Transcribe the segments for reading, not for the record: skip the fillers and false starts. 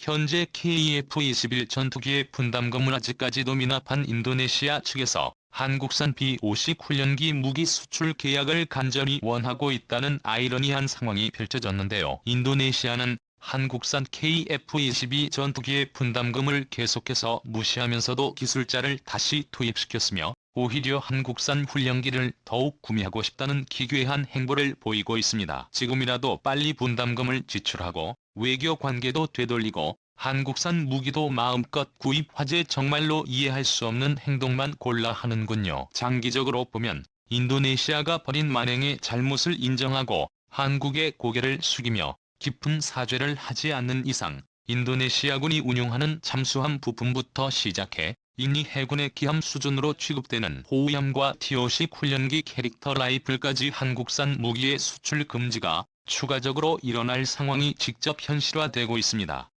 현재 KF-21 전투기의 분담금을 아직까지도 미납한 인도네시아 측에서 한국산 B-50 훈련기 무기 수출 계약을 간절히 원하고 있다는 아이러니한 상황이 펼쳐졌는데요. 인도네시아는 한국산 KF-22 전투기의 분담금을 계속해서 무시하면서도 기술자를 다시 투입시켰으며 오히려 한국산 훈련기를 더욱 구매하고 싶다는 기괴한 행보를 보이고 있습니다. 지금이라도 빨리 분담금을 지출하고 외교 관계도 되돌리고 한국산 무기도 마음껏 구입하지 정말로 이해할 수 없는 행동만 골라 하는군요. 장기적으로 보면 인도네시아가 벌인 만행의 잘못을 인정하고 한국의 고개를 숙이며 깊은 사죄를 하지 않는 이상 인도네시아군이 운용하는 잠수함 부품부터 시작해 인리 해군의 기함 수준으로 취급되는 호위함과 T-50 훈련기 캐릭터 라이플까지 한국산 무기의 수출 금지가 추가적으로 일어날 상황이 직접 현실화되고 있습니다.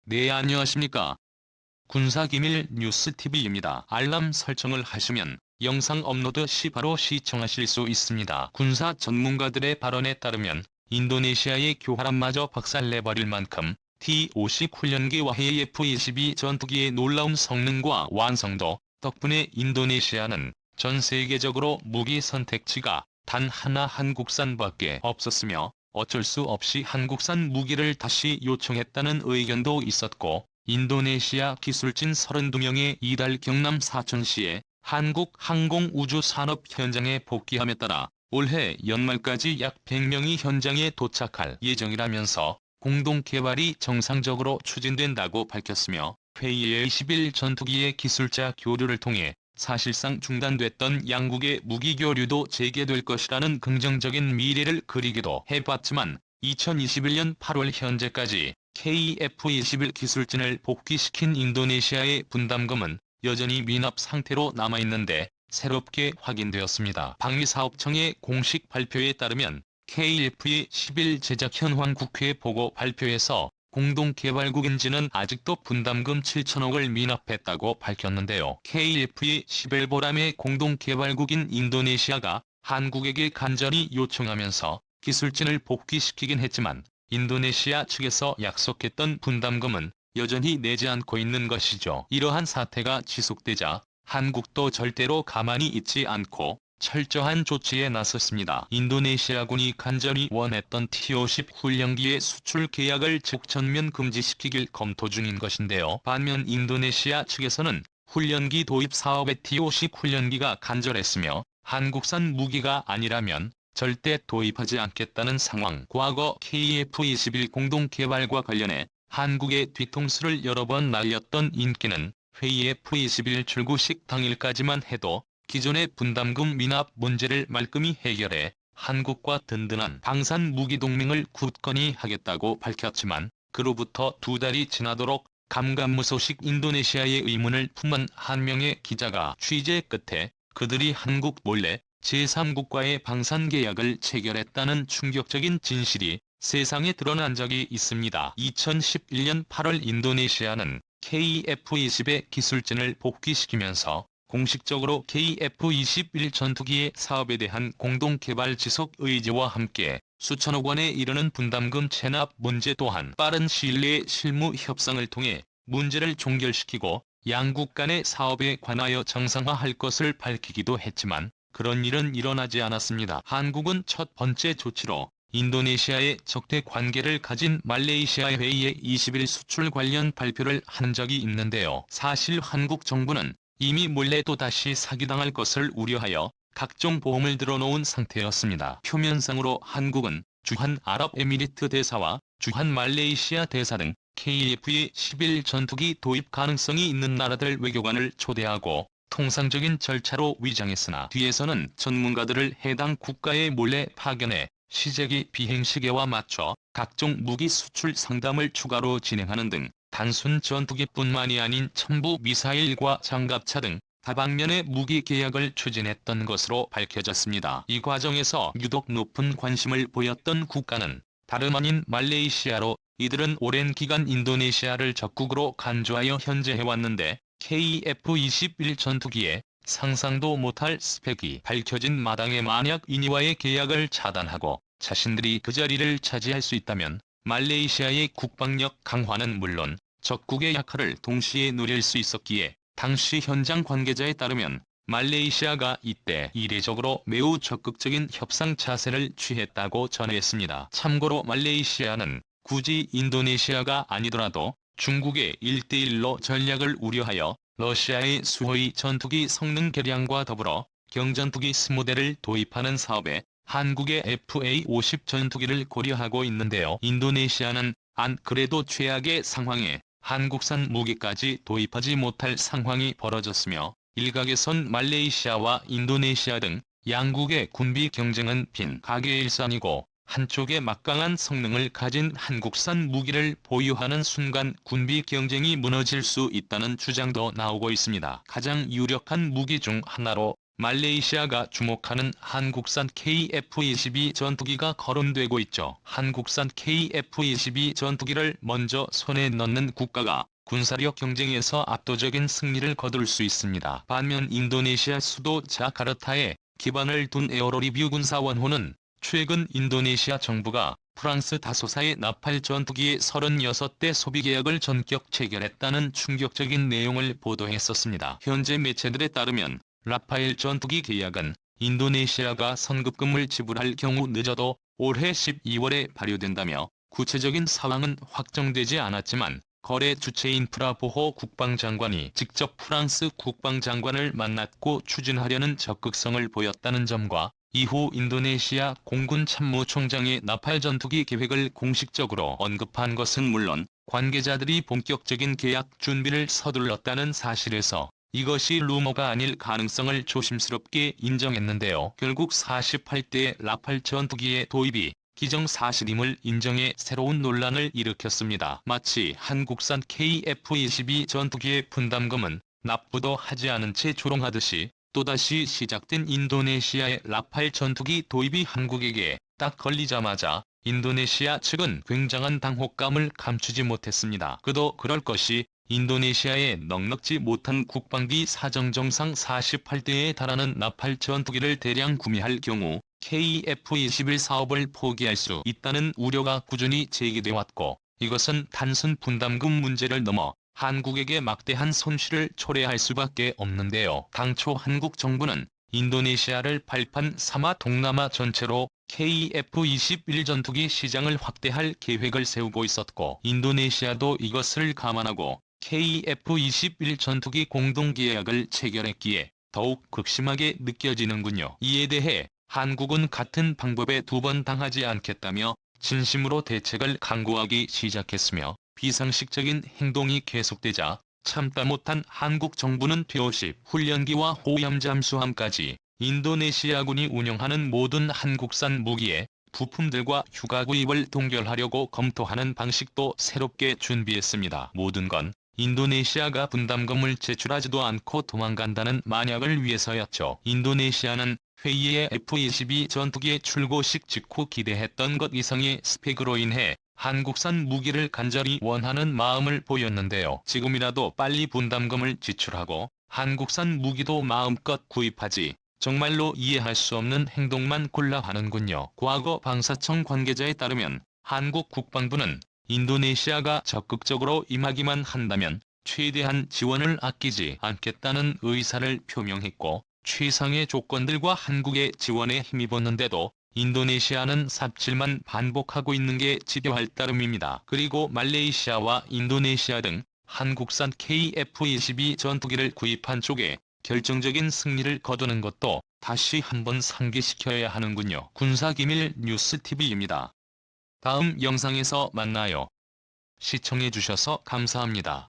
네, 안녕하십니까. 군사기밀 뉴스TV입니다. 알람 설정을 하시면 영상 업로드 시 바로 시청하실 수 있습니다. 군사 전문가들의 발언에 따르면 인도네시아의 교활함마저 박살내버릴 만큼 T-50 훈련기와 KF-22 전투기의 놀라운 성능과 완성도 덕분에 인도네시아는 전 세계적으로 무기 선택지가 단 하나 한국산밖에 없었으며 어쩔 수 없이 한국산 무기를 다시 요청했다는 의견도 있었고 인도네시아 기술진 32명의 이달 경남 사천시에 한국항공우주산업 현장에 복귀함에 따라 올해 연말까지 약 100명이 현장에 도착할 예정이라면서 공동개발이 정상적으로 추진된다고 밝혔으며 회의에 21 전투기의 기술자 교류를 통해 사실상 중단됐던 양국의 무기 교류도 재개될 것이라는 긍정적인 미래를 그리기도 해봤지만 2021년 8월 현재까지 KF-21 기술진을 복귀시킨 인도네시아의 분담금은 여전히 미납 상태로 남아있는데 새롭게 확인되었습니다. 방위사업청의 공식 발표에 따르면 KF-21 제작 현황 국회 보고 발표에서 공동개발국인지는 아직도 분담금 7천억을 미납했다고 밝혔는데요. KF-21 보람의 공동개발국인 인도네시아가 한국에게 간절히 요청하면서 기술진을 복귀시키긴 했지만 인도네시아 측에서 약속했던 분담금은 여전히 내지 않고 있는 것이죠. 이러한 사태가 지속되자 한국도 절대로 가만히 있지 않고 철저한 조치에 나섰습니다. 인도네시아군이 간절히 원했던 T-50 훈련기의 수출 계약을 즉 전면 금지시키길 검토 중인 것인데요. 반면 인도네시아 측에서는 훈련기 도입 사업에 T-50 훈련기가 간절했으며 한국산 무기가 아니라면 절대 도입하지 않겠다는 상황. 과거 KF-21 공동개발과 관련해 한국의 뒤통수를 여러 번 날렸던 인기는 회의의 F-21 출구식 당일까지만 해도 기존의 분담금 미납 문제를 말끔히 해결해 한국과 든든한 방산 무기 동맹을 굳건히 하겠다고 밝혔지만 그로부터 2달이 지나도록 감감무소식 인도네시아의 의문을 품은 한 명의 기자가 취재 끝에 그들이 한국 몰래 제3국과의 방산 계약을 체결했다는 충격적인 진실이 세상에 드러난 적이 있습니다. 2011년 8월 인도네시아는 KF-20의 기술진을 복귀시키면서 공식적으로 KF-21 전투기의 사업에 대한 공동개발 지속 의지와 함께 수천억 원에 이르는 분담금 체납 문제 또한 빠른 시일 내에 실무 협상을 통해 문제를 종결시키고 양국 간의 사업에 관하여 정상화할 것을 밝히기도 했지만 그런 일은 일어나지 않았습니다. 한국은 첫 번째 조치로 인도네시아의 적대 관계를 가진 말레이시아 회의에 20일 수출 관련 발표를 한 적이 있는데요. 사실 한국 정부는 이미 몰래 또다시 사기당할 것을 우려하여 각종 보험을 들어놓은 상태였습니다. 표면상으로 한국은 주한아랍에미리트 대사와 주한 말레이시아 대사 등 KF-21 전투기 도입 가능성이 있는 나라들 외교관을 초대하고 통상적인 절차로 위장했으나 뒤에서는 전문가들을 해당 국가에 몰래 파견해 시제기 비행 시계와 맞춰 각종 무기 수출 상담을 추가로 진행하는 등 단순 전투기뿐만이 아닌 첨부 미사일과 장갑차 등 다방면의 무기 계약을 추진했던 것으로 밝혀졌습니다. 이 과정에서 유독 높은 관심을 보였던 국가는 다름 아닌 말레이시아로 이들은 오랜 기간 인도네시아를 적국으로 간주하여 현재 해왔는데 KF-21 전투기에 상상도 못할 스펙이 밝혀진 마당에 만약 이니와의 계약을 차단하고 자신들이 그 자리를 차지할 수 있다면 말레이시아의 국방력 강화는 물론 적국의 약화를 동시에 노릴 수 있었기에 당시 현장 관계자에 따르면 말레이시아가 이때 이례적으로 매우 적극적인 협상 자세를 취했다고 전했습니다. 참고로 말레이시아는 굳이 인도네시아가 아니더라도 중국의 1대1로 전략을 우려하여 러시아의 수호의 전투기 성능 개량과 더불어 경전투기 20대를 도입하는 사업에 한국의 FA-50 전투기를 고려하고 있는데요. 인도네시아는 안 그래도 최악의 상황에 한국산 무기까지 도입하지 못할 상황이 벌어졌으며 일각에선 말레이시아와 인도네시아 등 양국의 군비 경쟁은 빈 가게의 일상이고 한쪽에 막강한 성능을 가진 한국산 무기를 보유하는 순간 군비 경쟁이 무너질 수 있다는 주장도 나오고 있습니다. 가장 유력한 무기 중 하나로 말레이시아가 주목하는 한국산 KF-22 전투기가 거론되고 있죠. 한국산 KF-22 전투기를 먼저 손에 넣는 국가가 군사력 경쟁에서 압도적인 승리를 거둘 수 있습니다. 반면 인도네시아 수도 자카르타에 기반을 둔 에어로리뷰 군사원호는 최근 인도네시아 정부가 프랑스 다소사의 나팔 전투기의 36대 소비 계약을 전격 체결했다는 충격적인 내용을 보도했었습니다. 현재 매체들에 따르면 라파엘 전투기 계약은 인도네시아가 선급금을 지불할 경우 늦어도 올해 12월에 발효된다며 구체적인 사항은 확정되지 않았지만 거래 주체인 프라보호 국방장관이 직접 프랑스 국방장관을 만났고 추진하려는 적극성을 보였다는 점과 이후 인도네시아 공군 참모총장의 나팔 전투기 계획을 공식적으로 언급한 것은 물론 관계자들이 본격적인 계약 준비를 서둘렀다는 사실에서 이것이 루머가 아닐 가능성을 조심스럽게 인정했는데요. 결국 48대 라팔 전투기의 도입이 기정사실임을 인정해 새로운 논란을 일으켰습니다. 마치 한국산 KF-22 전투기의 분담금은 납부도 하지 않은 채 조롱하듯이 또다시 시작된 인도네시아의 라팔 전투기 도입이 한국에게 딱 걸리자마자 인도네시아 측은 굉장한 당혹감을 감추지 못했습니다. 그도 그럴 것이 인도네시아의 넉넉지 못한 국방비 사정 정상 48대에 달하는 나팔 전투기를 대량 구매할 경우 KF-21 사업을 포기할 수 있다는 우려가 꾸준히 제기돼 왔고 이것은 단순 분담금 문제를 넘어 한국에게 막대한 손실을 초래할 수밖에 없는데요. 당초 한국 정부는 인도네시아를 발판 삼아 동남아 전체로 KF-21 전투기 시장을 확대할 계획을 세우고 있었고 인도네시아도 이것을 감안하고 KF-21 전투기 공동계약을 체결했기에 더욱 극심하게 느껴지는군요. 이에 대해 한국은 같은 방법에 두 번 당하지 않겠다며 진심으로 대책을 강구하기 시작했으며 비상식적인 행동이 계속되자 참다 못한 한국 정부는 퇴호십 훈련기와 호위함 잠수함까지 인도네시아군이 운영하는 모든 한국산 무기의 부품들과 휴가 구입을 동결하려고 검토하는 방식도 새롭게 준비했습니다. 모든 건 인도네시아가 분담금을 제출하지도 않고 도망간다는 만약을 위해서였죠. 인도네시아는 회의의 F-22 전투기의 출고식 직후 기대했던 것 이상의 스펙으로 인해 한국산 무기를 간절히 원하는 마음을 보였는데요. 지금이라도 빨리 분담금을 지출하고 한국산 무기도 마음껏 구입하지 정말로 이해할 수 없는 행동만 골라 하는군요. 과거 방사청 관계자에 따르면 한국 국방부는 인도네시아가 적극적으로 임하기만 한다면 최대한 지원을 아끼지 않겠다는 의사를 표명했고 최상의 조건들과 한국의 지원에 힘입었는데도 인도네시아는 삽질만 반복하고 있는 게 지겨할 따름입니다. 그리고 말레이시아와 인도네시아 등 한국산 KF-22 전투기를 구입한 쪽에 결정적인 승리를 거두는 것도 다시 한번 상기시켜야 하는군요. 군사기밀 뉴스TV입니다. 다음 영상에서 만나요. 시청해주셔서 감사합니다.